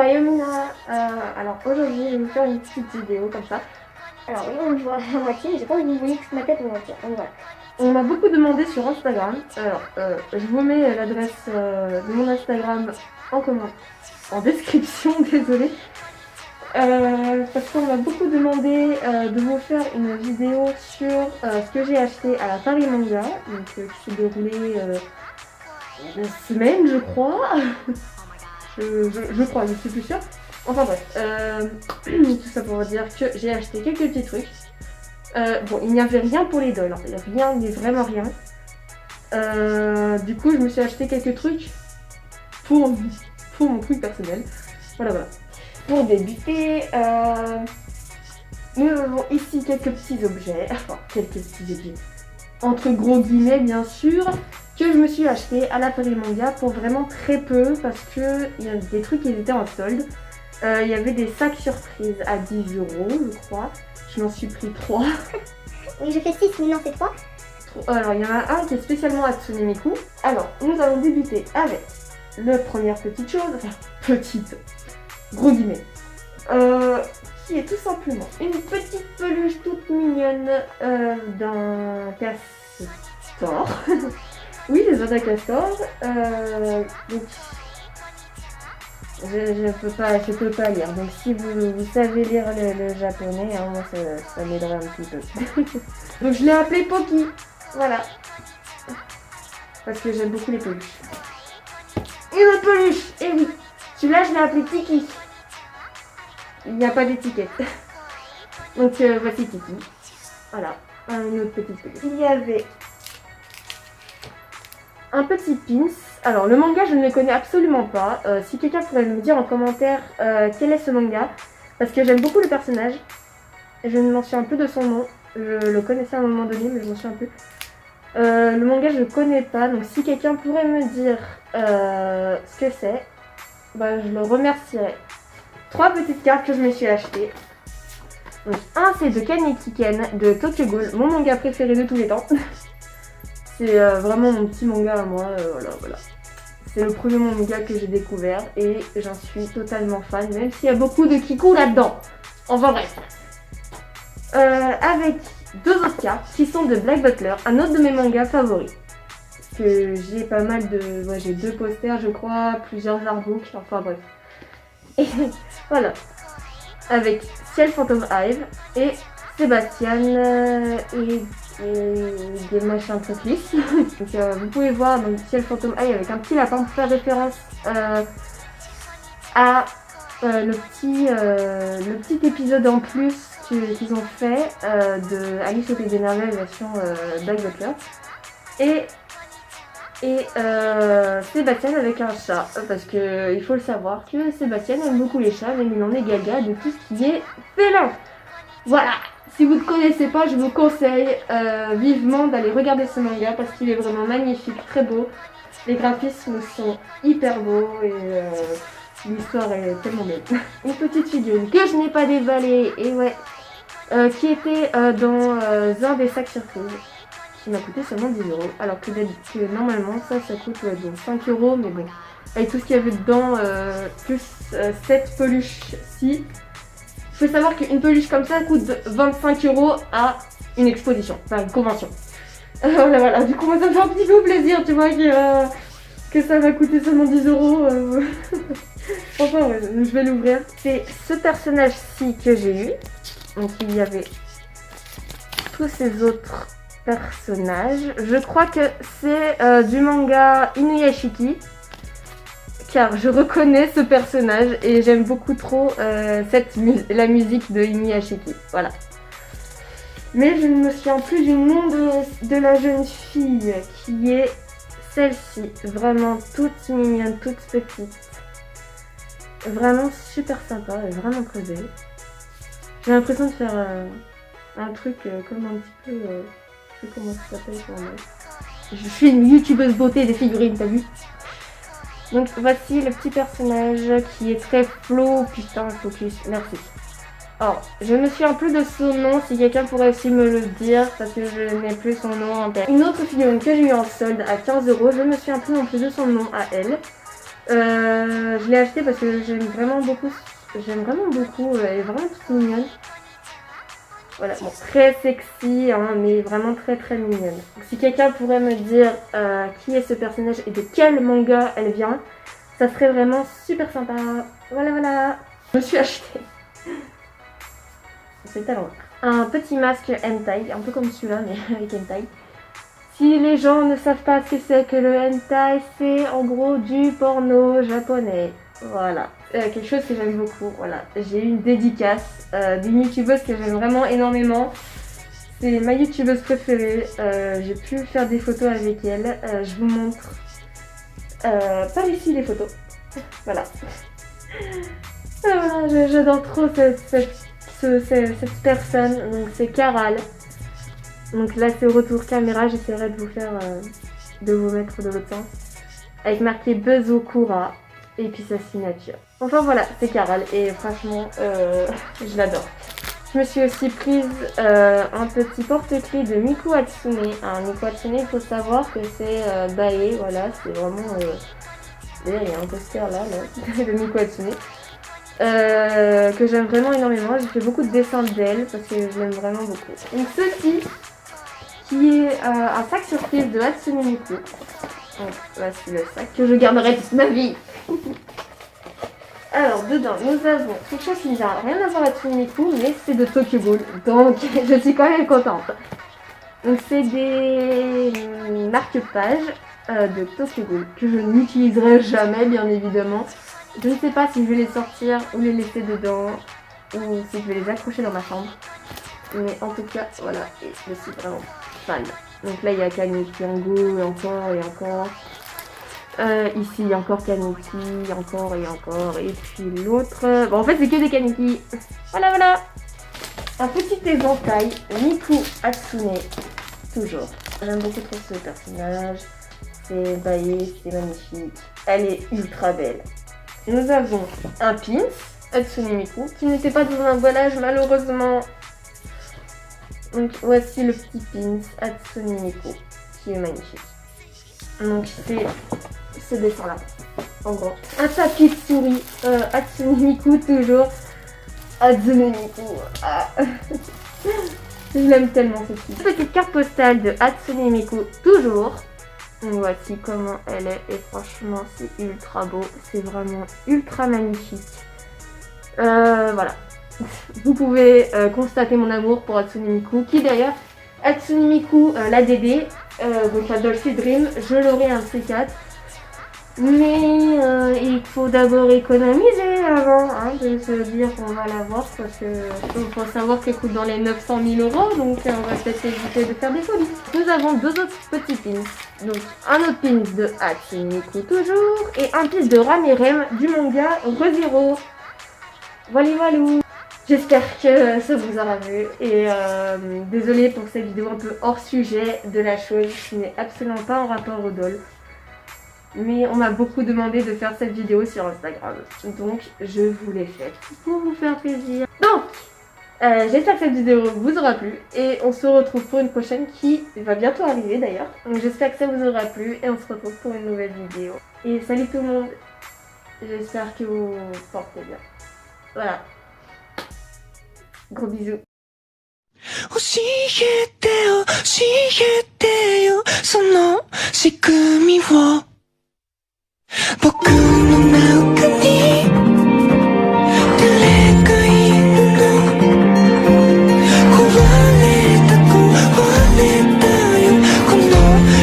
Yamina, alors aujourd'hui je vais vous faire une petite vidéo comme ça. Alors là on me voit à moitié, j'ai pas envie que vous voyez toute ma tête à moitié, donc voilà. On m'a beaucoup demandé sur Instagram, alors je vous mets l'adresse de mon Instagram en description, désolée. Parce qu'on m'a beaucoup demandé de vous faire une vidéo sur ce que j'ai acheté à la Paris Manga, donc qui s'est déroulée une semaine je crois. Je crois, je suis plus sûre. Enfin bref, tout ça pour dire que j'ai acheté quelques petits trucs. Bon, il n'y avait rien pour les dolls, hein. Il n'y a rien, mais vraiment rien. Du coup, je me suis acheté quelques trucs pour mon truc personnel. Voilà, voilà. Pour débuter, nous avons ici quelques petits objets. Enfin, quelques petits objets. Entre gros guillemets, bien sûr. Que je me suis acheté à la Paris Manga pour vraiment très peu parce que il y a des trucs qui étaient en solde. Il y avait des sacs surprises à 10 €, je crois. Je m'en suis pris 3. Oui, je fais 6, mais non, c'est 3. Alors, il y en a un qui est spécialement à Tsunemiku. Alors, nous allons débuter avec la première petite chose, enfin, petite, gros guillemets, qui est tout simplement une petite peluche toute mignonne d'un castor. Oui, les oies castor. Donc, je peux pas lire. Donc, si vous savez lire le japonais, hein, moi ça m'aiderait un petit peu. Donc, je l'ai appelé Poki. Voilà. Parce que j'aime beaucoup les peluches. Une autre peluche. Et oui. Celui-là, je l'ai appelé Tiki. Il n'y a pas d'étiquette. Donc, voici Tiki. Voilà. Une autre petite peluche. Il y avait un petit pins. Alors le manga je ne le connais absolument pas. Si quelqu'un pourrait me dire en commentaire quel est ce manga, parce que j'aime beaucoup le personnage. Je ne m'en souviens plus de son nom. Je le connaissais à un moment donné mais je m'en souviens plus. Le manga je ne connais pas, donc si quelqu'un pourrait me dire ce que c'est, bah, je le remercierais. 3 petites cartes que je me suis achetées. Donc un c'est de Kaneki Ken de Tokyo Ghoul, mon manga préféré de tous les temps. C'est vraiment mon petit manga à moi, voilà. C'est le premier manga que j'ai découvert et j'en suis totalement fan, même s'il y a beaucoup de kikou là-dedans. Enfin bref. Avec 2 autres cartes qui sont de Black Butler, un autre de mes mangas favoris. Que j'ai pas mal de... Moi j'ai 2 posters je crois, plusieurs artbooks, enfin bref. Et voilà. Avec Ciel Phantom Hive et Sébastien et des machins trucs lisses. Donc vous pouvez voir donc Ciel Phantom Hive avec un petit lapin pour faire référence à le petit épisode en plus qu'ils ont fait de Alice au Pays des Merveilles version Black Butler. Et Sébastien avec un chat, parce que il faut le savoir que Sébastien aime beaucoup les chats, mais il en est gaga de tout ce qui est félin. Voilà, si vous ne connaissez pas, je vous conseille vivement d'aller regarder ce manga parce qu'il est vraiment magnifique, très beau. Les graphismes sont hyper beaux et l'histoire est tellement belle. Une petite figurine que je n'ai pas déballée, et ouais, qui était dans un des sacs surprises. Qui m'a coûté seulement 10 €, alors que normalement ça coûte ouais, donc 5 €, mais bon, avec tout ce qu'il y avait dedans, plus cette peluche-ci, il faut savoir qu'une peluche comme ça coûte 25 € à une exposition, enfin une convention. Voilà, du coup moi ça me fait un petit peu plaisir, tu vois, que ça m'a coûté seulement 10 €. Enfin ouais, je vais l'ouvrir. C'est ce personnage-ci que j'ai eu, donc il y avait tous ces autres personnage. Je crois que c'est du manga Inuyashiki, car je reconnais ce personnage et j'aime beaucoup trop la musique de Inuyashiki. Voilà. Mais je ne me souviens plus du nom de la jeune fille qui est celle-ci. Vraiment toute mignonne, toute petite. Vraiment super sympa et vraiment très belle. J'ai l'impression de faire un truc comme un petit peu... comment ça s'appelle pour moi. Je suis une youtubeuse beauté des figurines, t'as vu? Donc voici le petit personnage qui est très flow. Putain, focus, merci. Alors, je me souviens plus de son nom, si quelqu'un pourrait aussi me le dire, parce que je n'ai plus son nom en tête. Une autre figurine que j'ai eu en solde à 15 €, je me souviens plus non plus de son nom à elle. Je l'ai acheté parce que j'aime vraiment beaucoup. Elle est vraiment toute mignonne. Voilà, bon, très sexy, hein, mais vraiment très très mignonne. Donc, si quelqu'un pourrait me dire qui est ce personnage et de quel manga elle vient, ça serait vraiment super sympa. Voilà, voilà. Je me suis acheté. C'est talent. Un petit masque hentai, un peu comme celui-là, mais avec hentai. Si les gens ne savent pas ce que c'est que le hentai, c'est en gros du porno japonais. Voilà. Quelque chose que j'aime beaucoup. Voilà. J'ai eu une dédicace d'une youtubeuse que j'aime vraiment énormément. C'est ma youtubeuse préférée. J'ai pu faire des photos avec elle. Je vous montre par ici les photos. Voilà. Voilà, j'adore trop cette personne. Donc c'est Caral. Donc là c'est retour caméra, j'essaierai de vous faire de vous mettre de l'autre sens. Avec marqué Bezokura et puis sa signature. Enfin voilà, c'est Caral et franchement je l'adore. Je me suis aussi prise un petit porte-clés de Miku Hatsune. Un Miku Hatsune, il faut savoir que c'est Bae, voilà, c'est vraiment... D'ailleurs il y a un poster là de Miku Hatsune. Que j'aime vraiment énormément. J'ai fait beaucoup de dessins d'elle parce que je l'aime vraiment beaucoup. Donc ceci qui est un sac surprise de Hatsune Miku. Donc voici le sac que je garderai toute ma vie. Alors dedans nous avons quelque chose qui n'a rien à voir avec Hatsune Miku, mais c'est de Tokyo Ghoul. Donc je suis quand même contente. Donc c'est des marque-pages de Tokyo Ghoul que je n'utiliserai jamais bien évidemment. Je ne sais pas si je vais les sortir ou les laisser dedans ou si je vais les accrocher dans ma chambre. Mais en tout cas, voilà, et je suis vraiment fan. Donc là, il y a Kaneki Ango et encore et encore. Ici, il y a encore Kaneki, encore et encore. Et puis l'autre... Bon, en fait, c'est que des Kaneki. Voilà, voilà. Un petit éventail, Miku Hatsune, toujours. J'aime beaucoup trop ce personnage. C'est baillé, c'est magnifique. Elle est ultra belle. Nous avons un pins, Hatsune Miku, qui n'était pas dans un emballage malheureusement. Donc voici le petit pins Hatsune Miku, qui est magnifique. Donc c'est ce dessin là, en gros. Un tapis de souris, Hatsune Miku toujours. Hatsune Miku, ah. Je l'aime tellement ce petit. Petite carte postale de Hatsune Miku toujours. Donc voici comment elle est et franchement c'est ultra beau, c'est vraiment ultra magnifique. Voilà, vous pouvez constater mon amour pour Hatsune Miku, qui d'ailleurs, Hatsune Miku, la DD, donc la Dolphy Dream, je l'aurai un de ces quatre. Mais il faut d'abord économiser avant de se dire qu'on va l'avoir parce que faut savoir qu'elle coûte dans les 900 000 €, donc on va peut-être éviter de faire des folies. Nous avons deux autres petits pins, donc un autre pins de Hatsune Miku toujours et un pins de Ramerem du manga ReZero. Voilà, voilà. J'espère que ça vous aura plu et désolée pour cette vidéo un peu hors sujet de la chose qui n'est absolument pas en rapport au doll. Mais on m'a beaucoup demandé de faire cette vidéo sur Instagram. Donc je vous l'ai faite pour vous faire plaisir. Donc j'espère que cette vidéo vous aura plu. Et on se retrouve pour une prochaine qui va bientôt arriver d'ailleurs. Donc j'espère que ça vous aura plu. Et on se retrouve pour une nouvelle vidéo. Et salut tout le monde. J'espère que vous vous portez bien. Voilà. Gros bisous. 教えてよ、教えてよ、その仕組みを